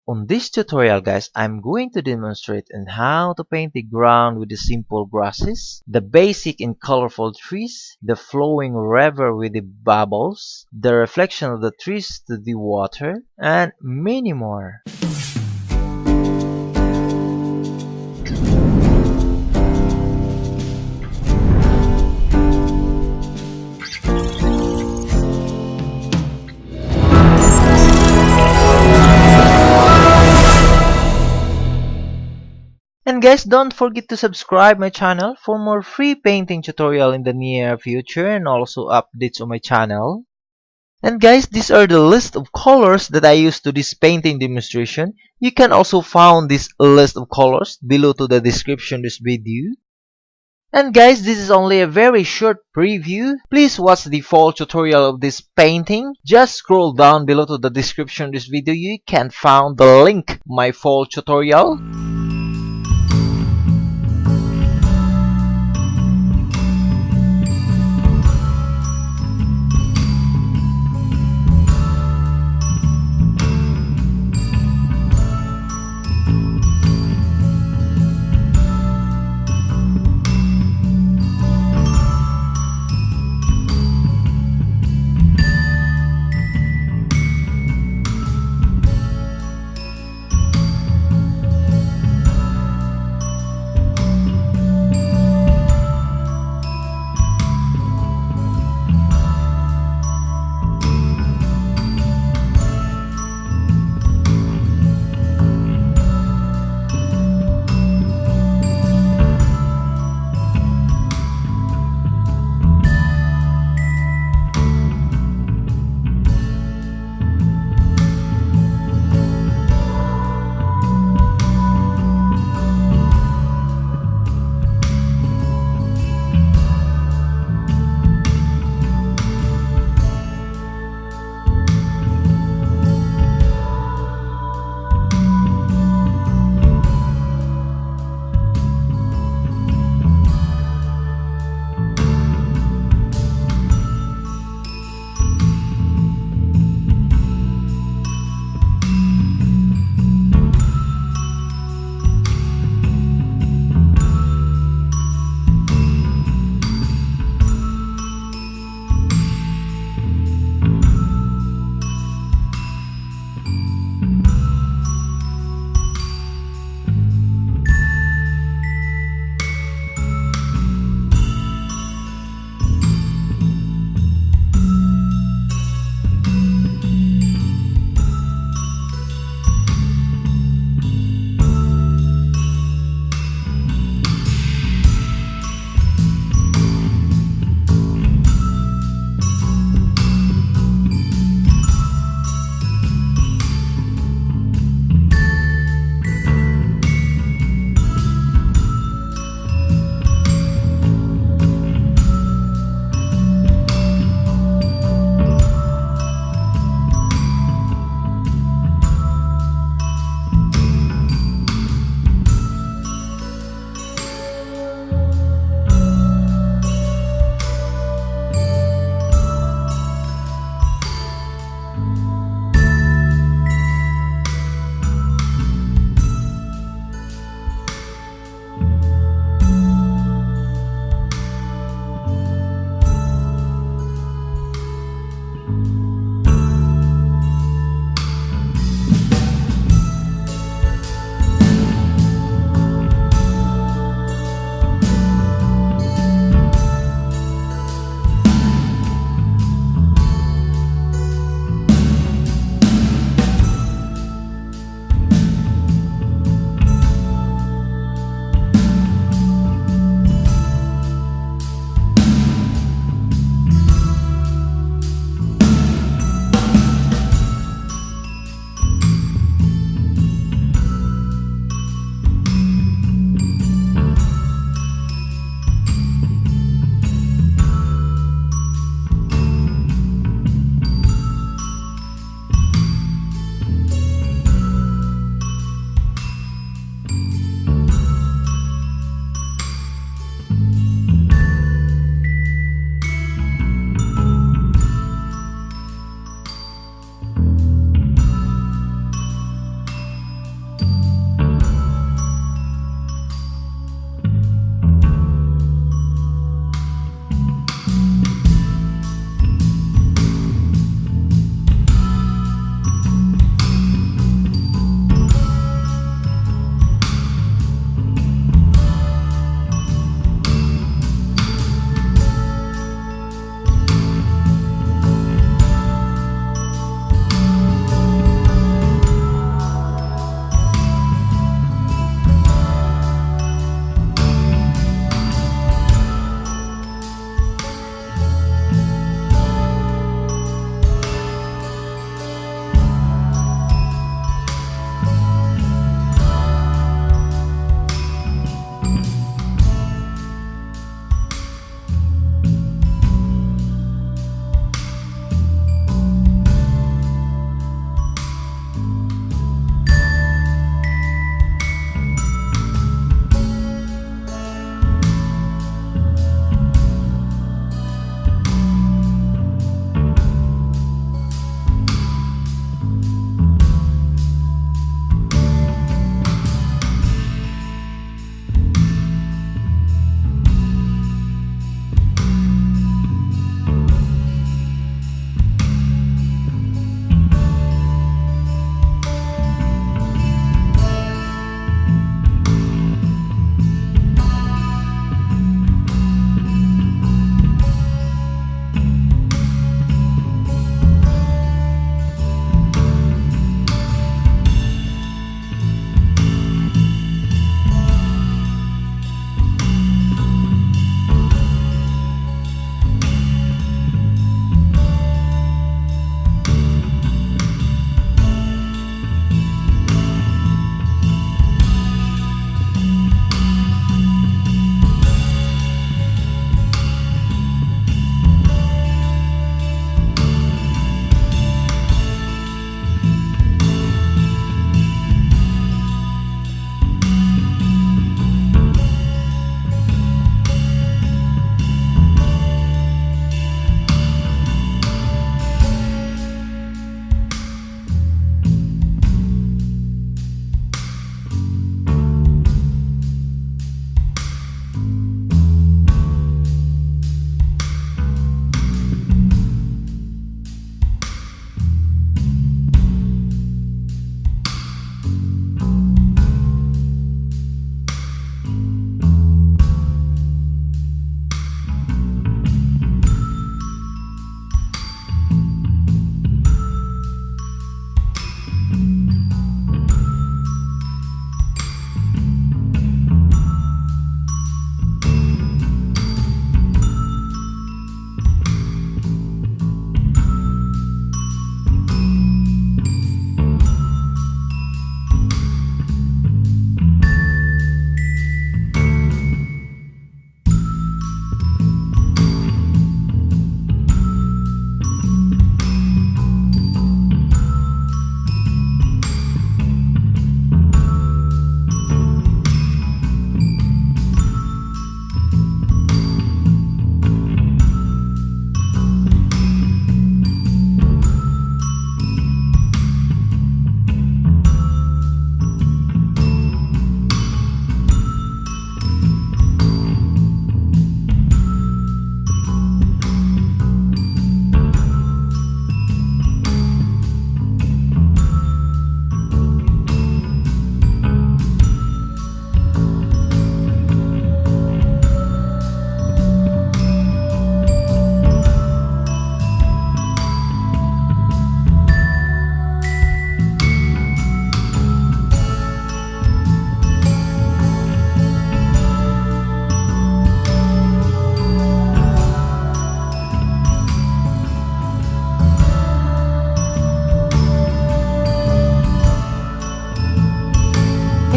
On this tutorial guys, I'm going to demonstrate on how to paint the ground with the simple brushes, the basic and colorful trees, the flowing river with the bubbles, the reflection of the trees to the water, and many more. And guys, don't forget to subscribe my channel for more free painting tutorial in the near future and also updates on my channel. And guys, these are the list of colors that I use to this painting demonstration. You can also find this list of colors below to the description of this video. And guys, this is only a very short preview. Please watch the full tutorial of this painting. Just scroll down below to the description of this video. You can find the link my full tutorial.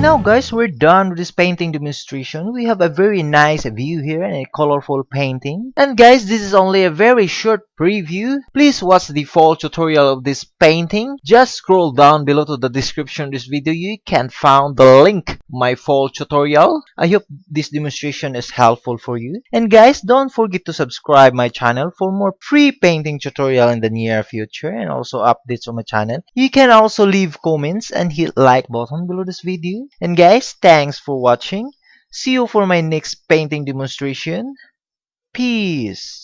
And now guys, we're done with this painting demonstration. We have a very nice view here and a colorful painting. And guys, this is only a very short preview. Please watch the full tutorial of this painting. Just scroll down below to the description of this video. You can find the link my full tutorial. I hope this demonstration is helpful for you. And guys, don't forget to subscribe my channel for more free painting tutorial in the near future and also updates on my channel. You can also leave comments and hit like button below this video. And guys, thanks for watching. See you for my next painting demonstration. Peace.